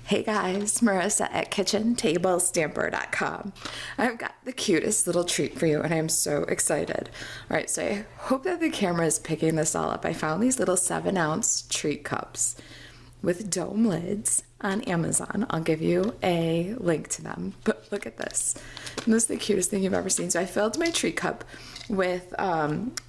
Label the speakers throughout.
Speaker 1: Hey guys, Marissa at KitchenTableStamper.com. I've got the cutest little treat for you and I'm so excited. Alright, so I hope that the camera is picking this all up. I found these little 7-ounce treat cups with dome lids on Amazon. I'll give you a link to them, but look at this. And this is the cutest thing you've ever seen. So I filled my treat cup with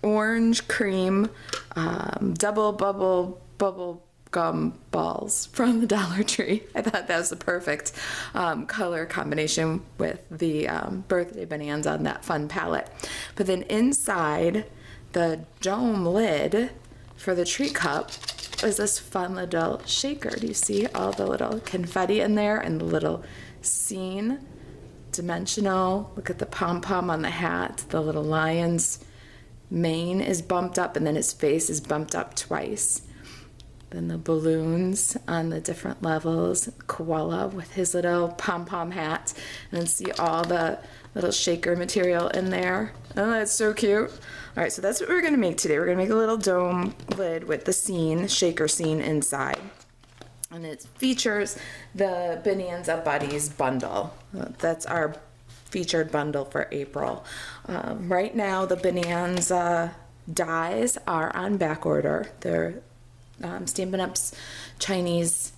Speaker 1: orange cream, double bubble gum balls from the Dollar Tree. I thought that was the perfect color combination with the birthday bonanza on that fun palette. But then inside the dome lid for the treat cup is this fun little shaker. Do you see all the little confetti in there and the little scene? Dimensional. Look at the pom-pom on the hat. The little lion's mane is bumped up and then his face is bumped up twice. Then the balloons on the different levels, koala with his little pom-pom hat, and then see all the little shaker material in there. Oh, that's so cute. All right, so that's what we're gonna make today. We're gonna make a little dome lid with the scene, shaker scene inside. And it features the Bonanza Buddies bundle. That's our featured bundle for April. Right now, the Bonanza dies are on back order. They're Stampin' Up's Chinese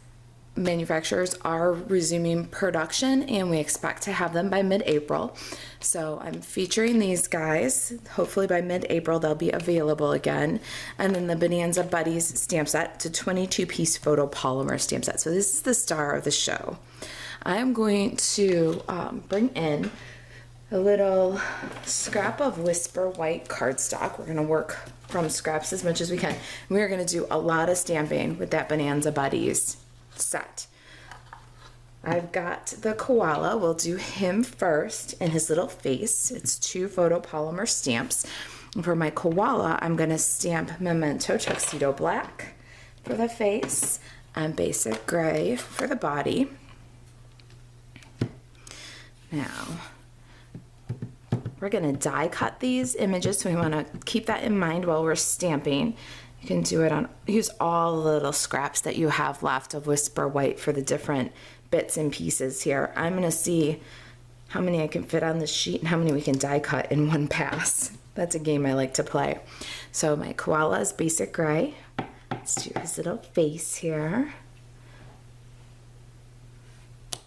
Speaker 1: manufacturers are resuming production and we expect to have them by mid-April. So I'm featuring these guys. Hopefully by mid-April they'll be available again. And then the Bonanza Buddies stamp set. It's a 22-piece photopolymer stamp set. So this is the star of the show. I'm going to bring in a little scrap of Whisper white cardstock. We're gonna work from scraps as much as we can. We're gonna do a lot of stamping with that Bonanza Buddies set. I've got the koala. We'll do him first and his little face. It's 2 photopolymer stamps. And for my koala, I'm gonna stamp Memento Tuxedo Black for the face and Basic Gray for the body. Now, we're gonna die cut these images, so we wanna keep that in mind while we're stamping. You can do it on, use all the little scraps that you have left of Whisper White for the different bits and pieces here. I'm gonna see how many I can fit on this sheet and how many we can die cut in one pass. That's a game I like to play. So my koala is Basic Gray. Let's do his little face here.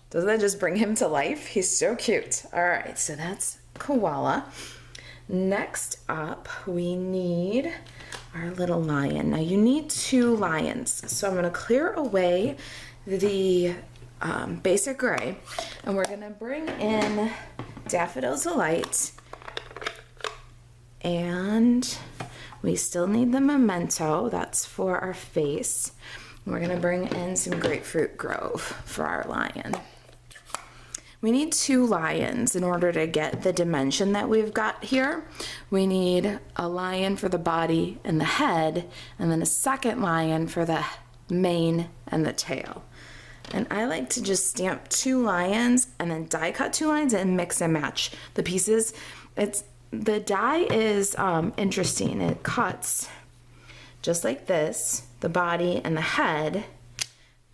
Speaker 1: Doesn't that just bring him to life? He's so cute. All right, so that's koala. Next up, we need our little lion. Now you need 2 lions. So I'm gonna clear away the Basic Gray and we're gonna bring in Daffodils Delight, and we still need the Memento, that's for our face. We're gonna bring in some Grapefruit Grove for our lion. We need 2 lions in order to get the dimension that we've got here. We need a lion for the body and the head, and then a second lion for the mane and the tail. And I like to just stamp 2 lions and then die cut 2 lines and mix and match the pieces. The die is interesting. It cuts just like this, the body and the head.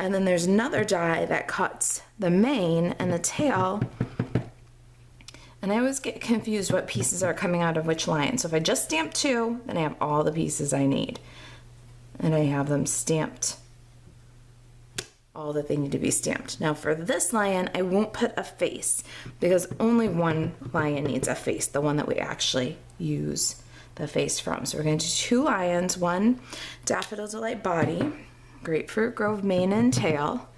Speaker 1: And then there's another die that cuts the mane and the tail. And I always get confused what pieces are coming out of which lion. So if I just stamp 2, then I have all the pieces I need. And I have them stamped, all that they need to be stamped. Now for this lion, I won't put a face because only one lion needs a face, the one that we actually use the face from. So we're going to do 2 lions, 1 Daffodil Delight body, Grapefruit Grove mane and tail,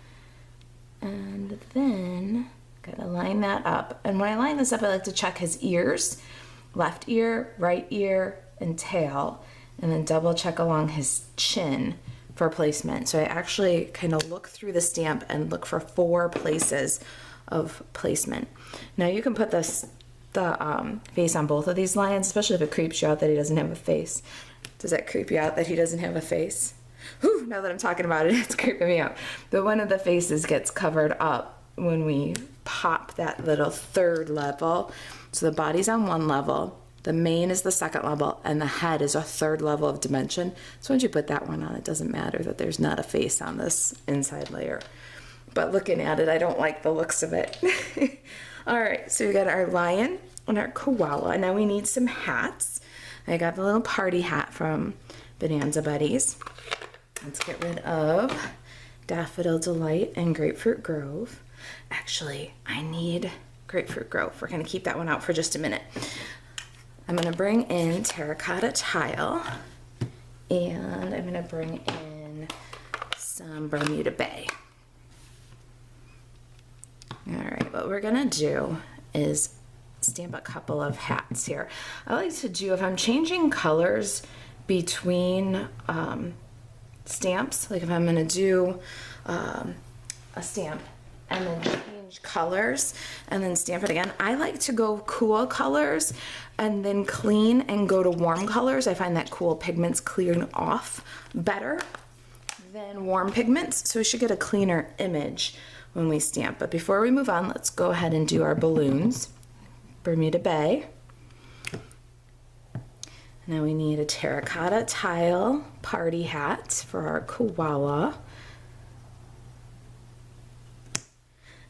Speaker 1: and then gotta line that up. And when I line this up, I like to check his ears, left ear, right ear, and tail, and then double check along his chin for placement. So I actually kind of look through the stamp and look for 4 places of placement. Now you can put the face on both of these lions, especially if it creeps you out that he doesn't have a face. Does that creep you out that he doesn't have a face? Whew, now that I'm talking about it, it's creeping me out. But one of the faces gets covered up when we pop that little 3rd level. So the body's on 1 level, the mane is the 2nd level, and the head is a 3rd level of dimension. So once you put that one on, it doesn't matter that there's not a face on this inside layer. but looking at it, I don't like the looks of it. All right, so we got our lion and our koala. Now we need some hats. I got the little party hat from Bonanza Buddies. Let's get rid of Daffodil Delight and Grapefruit Grove. Actually, I need Grapefruit Grove. We're gonna keep that one out for just a minute. I'm gonna bring in Terracotta Tile, and I'm gonna bring in some Bermuda Bay. All right, what we're gonna do is stamp a couple of hats here. I like to do, if I'm changing colors between stamps, like if I'm gonna do a stamp and then change colors and then stamp it again, I like to go cool colors and then clean and go to warm colors. I find that cool pigments clearing off better than warm pigments, so we should get a cleaner image when we stamp. But before we move on, let's go ahead and do our balloons. Bermuda Bay. Now we need a Terracotta Tile party hat for our koala.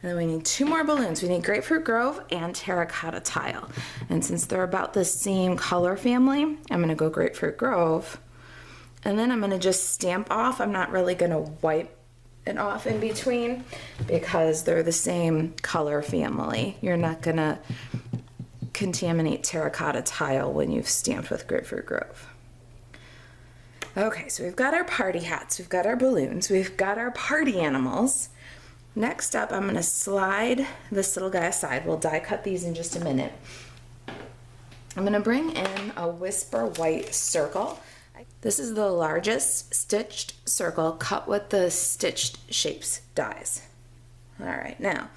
Speaker 1: And then we need 2 more balloons. We need Grapefruit Grove and Terracotta Tile. And since they're about the same color family, I'm gonna go Grapefruit Grove. And then I'm gonna just stamp off. I'm not really gonna wipe it off in between because they're the same color family. You're not gonna contaminate Terracotta Tile when you've stamped with Grapefruit Grove. Okay, so we've got our party hats, we've got our balloons, we've got our party animals. Next up, I'm gonna slide this little guy aside. We'll die cut these in just a minute. I'm gonna bring in a Whisper White circle. This is the largest stitched circle cut with the stitched shapes dies. All right, now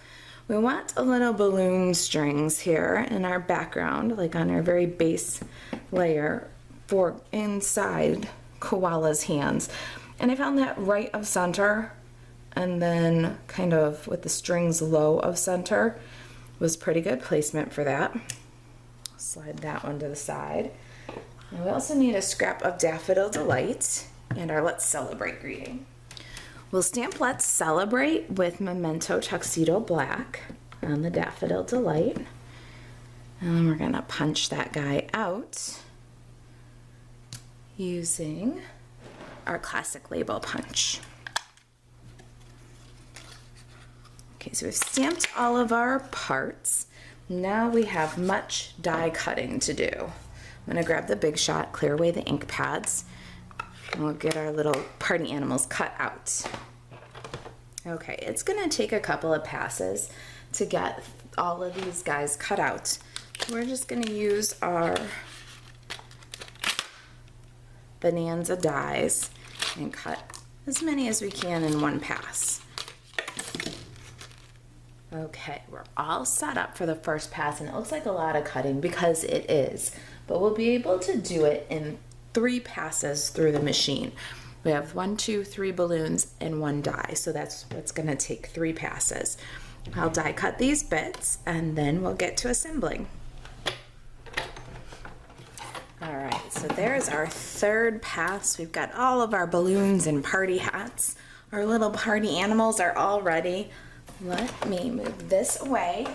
Speaker 1: we want a little balloon strings here in our background, like on our very base layer for inside koala's hands. And I found that right of center and then kind of with the strings low of center was pretty good placement for that. Slide that one to the side. And we also need a scrap of Daffodil Delight and our Let's Celebrate greeting. We'll stamp Let's Celebrate with Memento Tuxedo Black on the Daffodil Delight. And then we're gonna punch that guy out using our classic label punch. Okay, so we've stamped all of our parts. Now we have much die cutting to do. I'm gonna grab the Big Shot, clear away the ink pads, and we'll get our little party animals cut out. Okay, it's gonna take a couple of passes to get all of these guys cut out. We're just gonna use our Bonanza dies and cut as many as we can in one pass. Okay, we're all set up for the first pass, and it looks like a lot of cutting because it is, but we'll be able to do it in 3 passes through the machine. We have 1, 2, 3 balloons and 1 die, so that's what's gonna take 3 passes. I'll die cut these bits and then we'll get to assembling. All right, so there's our 3rd pass. We've got all of our balloons and party hats. Our little party animals are all ready. Let me move this away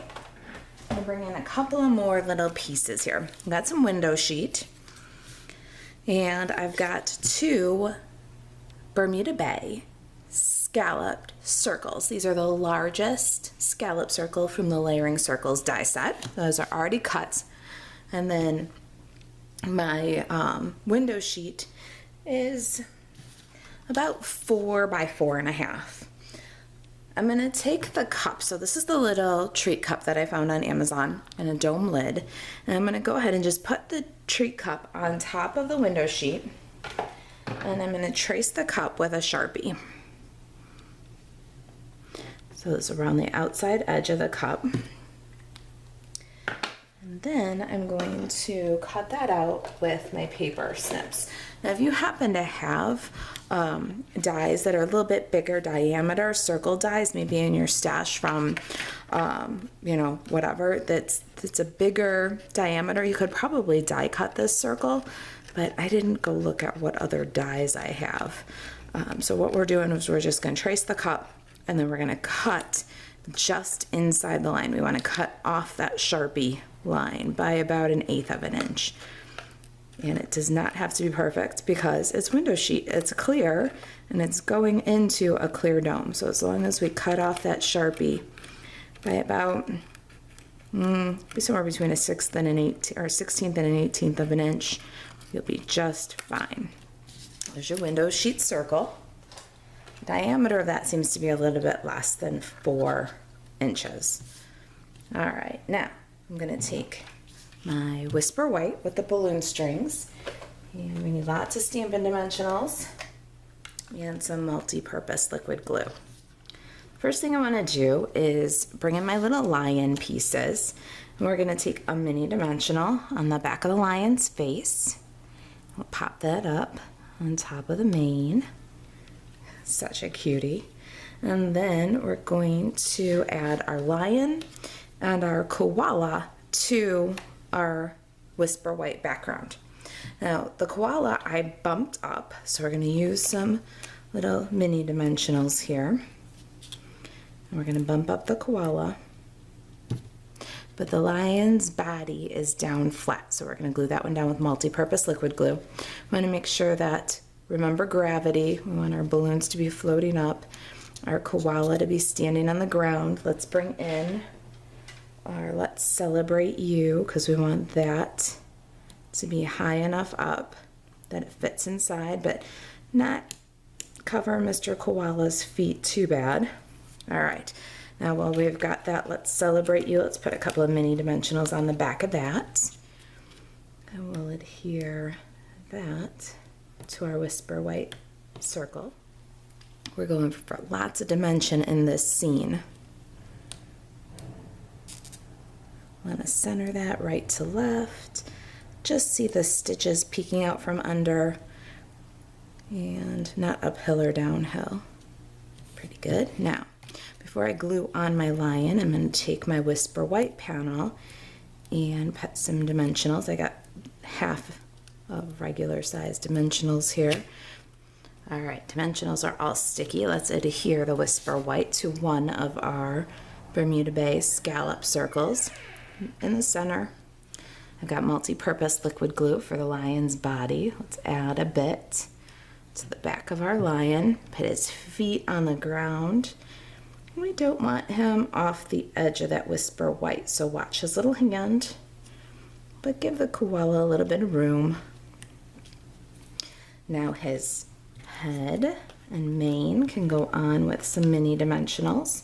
Speaker 1: and bring in a couple of more little pieces here. I've got some window sheet, and I've got 2 Bermuda Bay scalloped circles. These are the largest scallop circle from the Layering Circles die set. Those are already cut. And then my window sheet is about 4 by 4.5. I'm gonna take the cup, so this is the little treat cup that I found on Amazon and a dome lid, and I'm gonna go ahead and just put the treat cup on top of the window sheet, and I'm gonna trace the cup with a Sharpie. So it's around the outside edge of the cup. And then I'm going to cut that out with my paper snips. Now if you happen to have dies that are a little bit bigger diameter, circle dies, maybe in your stash from, you know, whatever, that's a bigger diameter, you could probably die cut this circle, but I didn't go look at what other dies I have. So what we're doing is we're just gonna trace the cup and then we're gonna cut just inside the line. We wanna cut off that Sharpie line by about 1/8 of an inch. And it does not have to be perfect because it's window sheet. It's clear and it's going into a clear dome. So as long as we cut off that Sharpie by about somewhere between a 16th and an 18th of an inch, you'll be just fine. There's your window sheet circle. Diameter of that seems to be a little bit less than 4 inches. All right, now I'm gonna take my Whisper White with the balloon strings, and we need lots of Stampin' Dimensionals and some multi-purpose liquid glue. First thing I want to do is bring in my little lion pieces, and we're going to take a mini dimensional on the back of the lion's face. We'll pop that up on top of the mane. Such a cutie. And then we're going to add our lion and our koala to our Whisper White background. Now the koala I bumped up, so we're going to use some little mini dimensionals here. And we're going to bump up the koala, but the lion's body is down flat, so we're going to glue that one down with multi-purpose liquid glue. We want to make sure that, remember gravity, we want our balloons to be floating up, our koala to be standing on the ground. Let's bring in our Let's Celebrate You, because we want that to be high enough up that it fits inside, but not cover Mr. Koala's feet too bad. All right, now while we've got that Let's Celebrate You, let's put a couple of mini dimensionals on the back of that. And we'll adhere that to our Whisper White circle. We're going for lots of dimension in this scene. Want to center that right to left. Just see the stitches peeking out from under, and not uphill or downhill. Pretty good. Now, before I glue on my lion, I'm going to take my Whisper White panel and put some dimensionals. I got half of regular size dimensionals here. All right, dimensionals are all sticky. Let's adhere the Whisper White to one of our Bermuda Bay scallop circles in the center. I've got multi-purpose liquid glue for the lion's body. Let's add a bit to the back of our lion. Put his feet on the ground. We don't want him off the edge of that Whisper White, so watch his little hand, but give the koala a little bit of room. Now his head and mane can go on with some mini dimensionals.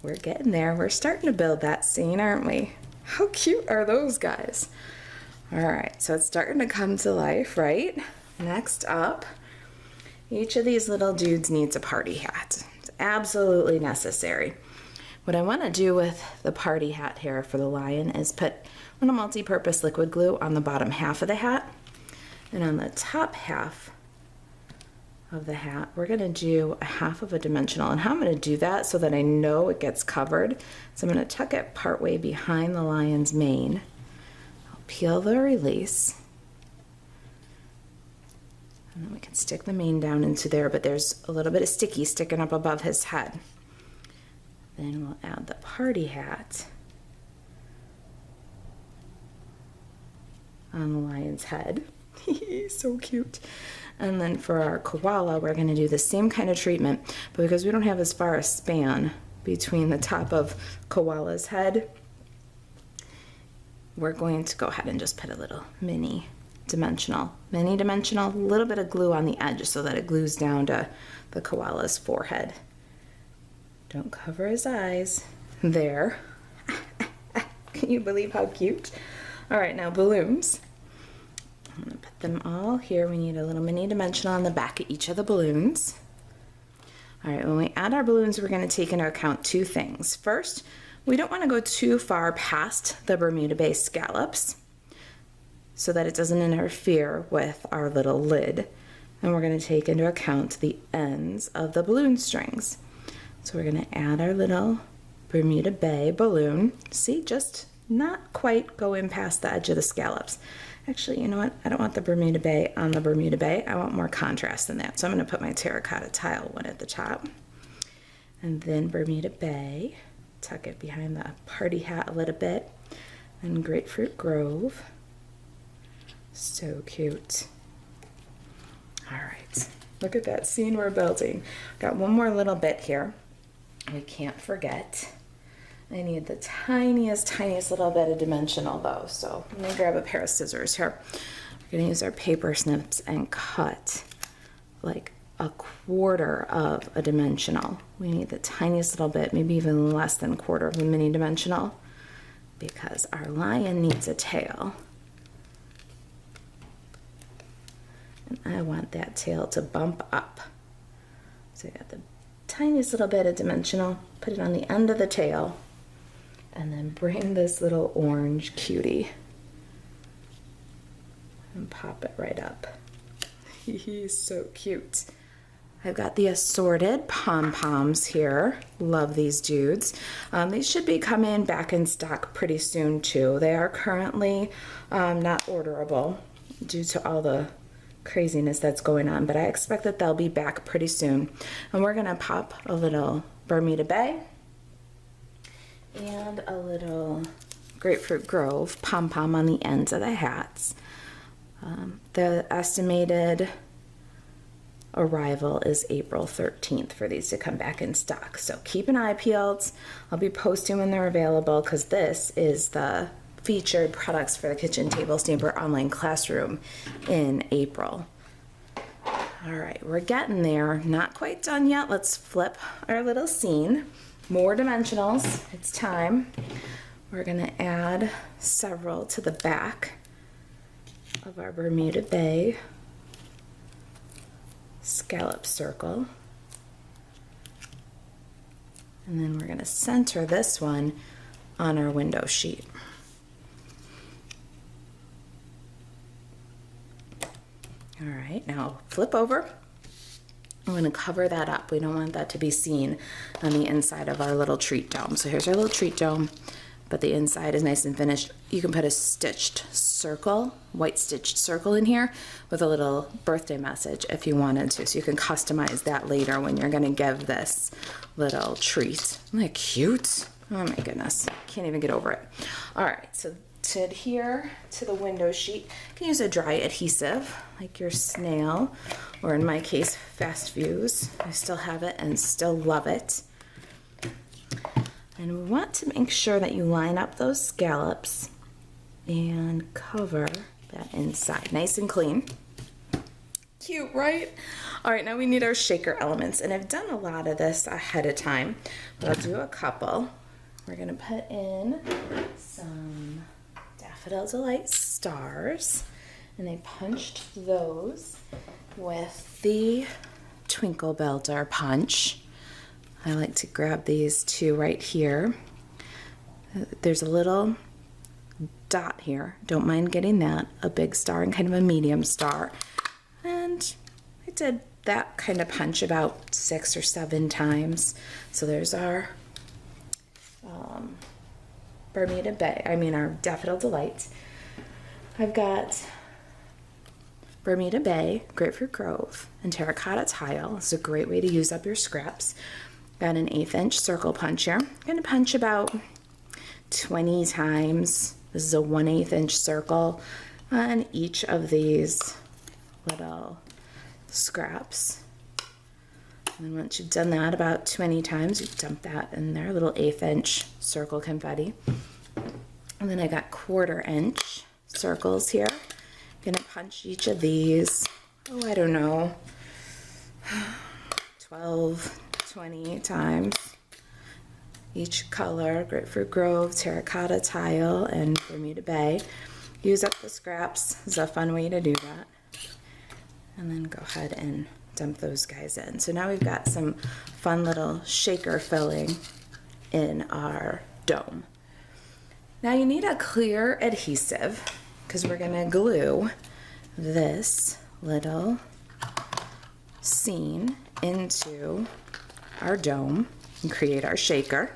Speaker 1: We're getting there. We're starting to build that scene, aren't we? How cute are those guys? All right, so it's starting to come to life, right? Next up, each of these little dudes needs a party hat. It's absolutely necessary. What I want to do with the party hat here for the lion is put a little multi-purpose liquid glue on the bottom half of the hat, and on the top half of the hat, we're going to do a half of a dimensional. And how I'm going to do that so that I know it gets covered, so I'm going to tuck it partway behind the lion's mane. I'll peel the release, and then we can stick the mane down into there, but there's a little bit of sticky sticking up above his head. Then we'll add the party hat on the lion's head. So cute. And then for our koala, we're going to do the same kind of treatment, but because we don't have as far a span between the top of koala's head, we're going to go ahead and just put a little mini dimensional, a little bit of glue on the edge so that it glues down to the koala's forehead. Don't cover his eyes. There. Can you believe how cute? All right, now balloons. I'm going to put them all here. We need a little mini dimensional on the back of each of the balloons. All right, when we add our balloons, we're going to take into account two things. First, we don't want to go too far past the Bermuda Bay scallops so that it doesn't interfere with our little lid. And we're going to take into account the ends of the balloon strings. So we're going to add our little Bermuda Bay balloon. See, just not quite going past the edge of the scallops. Actually, you know what? I don't want the Bermuda Bay on the Bermuda Bay. I want more contrast than that. So I'm going to put my terracotta tile one at the top. And then Bermuda Bay. Tuck it behind the party hat a little bit. And Grapefruit Grove. So cute. All right. Look at that scene we're building. Got one more little bit here. We can't forget. I need the tiniest little bit of dimensional though. So let me grab a pair of scissors here. We're gonna use our paper snips and cut like a quarter of a dimensional. We need the tiniest little bit, maybe even less than a quarter of a mini dimensional, because our lion needs a tail. And I want that tail to bump up. So I got the tiniest little bit of dimensional, put it on the end of the tail, and then bring this little orange cutie and pop it right up. He's so cute. I've got the assorted pom-poms here. Love these dudes. These should be coming back in stock pretty soon too. They are currently not orderable due to all the craziness that's going on, but I expect that they'll be back pretty soon. And we're gonna pop a little Bermuda Bay and a little Grapefruit Grove pom-pom on the ends of the hats. The estimated arrival is April 13th for these to come back in stock. So keep an eye peeled. I'll be posting when they're available, because this is the featured products for the Kitchen Table Stamper online classroom in April. All right, we're getting there. Not quite done yet. Let's flip our little scene. More dimensionals. It's time. We're gonna add several to the back of our Bermuda Bay scallop circle. And then we're gonna center this one on our window sheet. All right, now flip over. I'm going to cover that up. We don't want that to be seen on the inside of our little treat dome. So here's our little treat dome, but the inside is nice and finished. You can put a stitched circle, white stitched circle in here with a little birthday message if you wanted to. So you can customize that later when you're going to give this little treat. Isn't that cute? Oh my goodness, can't even get over it. All right, so to adhere to the window sheet, you can use a dry adhesive like your snail, or in my case, Fast Fuse. I still have it and still love it. And we want to make sure that you line up those scallops and cover that inside nice and clean. Cute, right? All right, now we need our shaker elements, and I've done a lot of this ahead of time, but I'll do a couple. We're gonna put in some Daffodil Delight stars, and I punched those with the Twinkle Builder punch. I like to grab these two right here. There's a little dot here, don't mind getting that, a big star and kind of a medium star. And I did that kind of punch about 6 or 7 times. So there's our Bermuda Bay, our Daffodil Delight. I've got Bermuda Bay, Grapefruit Grove, and terracotta tile. It's a great way to use up your scraps. Got an 1/8 inch circle punch here. I'm going to punch about 20 times. This is a 1/8 inch circle on each of these little scraps. And then once you've done that about 20 times, you dump that in there, a little 1/8 inch circle confetti. And then I got 1/4 inch circles here. I'm gonna punch each of these, I don't know, 12, 20 times. Each color, Grapefruit Grove, terracotta tile, and Bermuda Bay. Use up the scraps. It's a fun way to do that. And then go ahead and dump those guys in. So now we've got some fun little shaker filling in our dome. Now you need a clear adhesive because we're gonna glue this little scene into our dome and create our shaker.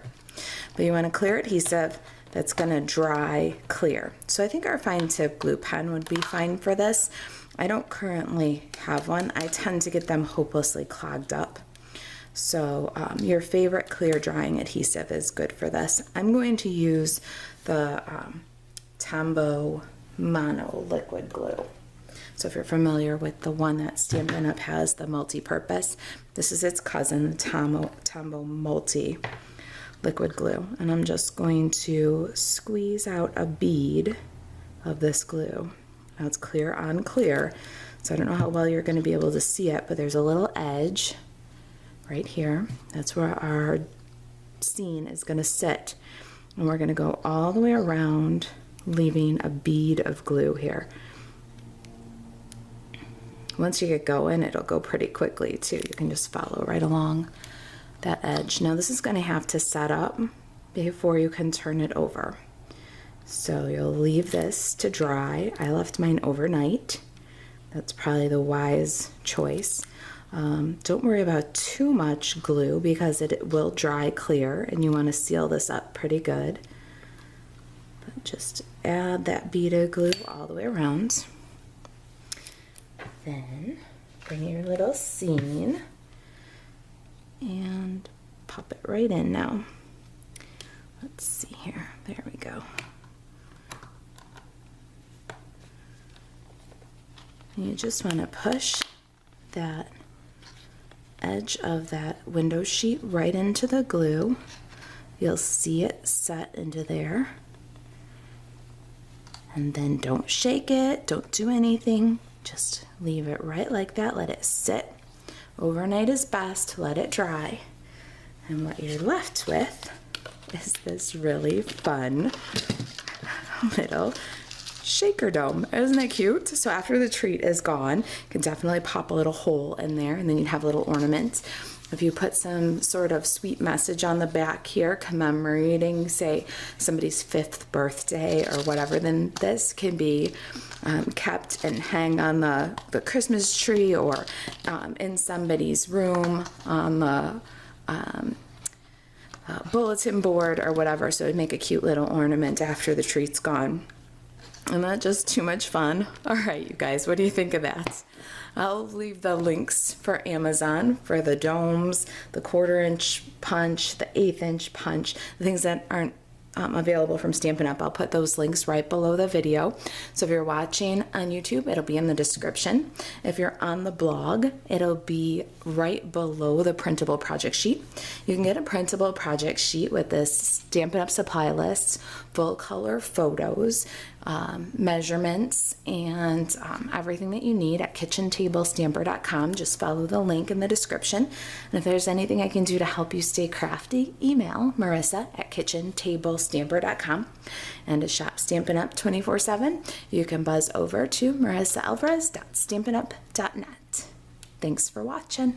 Speaker 1: But you want a clear adhesive that's gonna dry clear. So I think our fine tip glue pen would be fine for this. I don't currently have one. I tend to get them hopelessly clogged up. So your favorite clear drying adhesive is good for this. I'm going to use the Tombow Mono liquid glue. So if you're familiar with the one that Stampin' Up has, the multi-purpose, this is its cousin, the Tombow Multi liquid glue. And I'm just going to squeeze out a bead of this glue. Now it's clear on clear, so I don't know how well you're going to be able to see it, but there's a little edge right here. That's where our scene is going to sit. And we're going to go all the way around, leaving a bead of glue here. Once you get going, it'll go pretty quickly too. You can just follow right along that edge. Now this is going to have to set up before you can turn it over. So you'll leave this to dry. I left mine overnight. That's probably the wise choice. Don't worry about too much glue because it will dry clear and you want to seal this up pretty good. But just add that bead of glue all the way around. Then bring your little scene and pop it right in now. Let's see here. There we go. And you just want to push that edge of that window sheet right into the glue. You'll see it set into there. And then don't shake it, don't do anything. Just leave it right like that. Let it sit. Overnight is best. Let it dry. And what you're left with is this really fun little shaker dome. Isn't that cute? So after the treat is gone, you can definitely pop a little hole in there and then you'd have a little ornament. If you put some sort of sweet message on the back here commemorating, say, somebody's 5th birthday or whatever, then this can be kept and hang on the Christmas tree or in somebody's room on the bulletin board or whatever. So it'd make a cute little ornament after the treat's gone. Isn't that just too much fun? All right, you guys, what do you think of that? I'll leave the links for Amazon for the domes, the 1/4-inch punch, the 1/8-inch punch, the things that aren't available from Stampin' Up. I'll put those links right below the video. So if you're watching on YouTube, it'll be in the description. If you're on the blog, it'll be right below the printable project sheet. You can get a printable project sheet with this Stampin' Up supply list, full color photos, measurements, and everything that you need at kitchentablestamper.com. Just follow the link in the description. And if there's anything I can do to help you stay crafty, email Marisa at kitchentablestamper.com. And to shop Stampin' Up 24/7, you can buzz over to marisaalvarez.stampinup.net. Thanks for watching.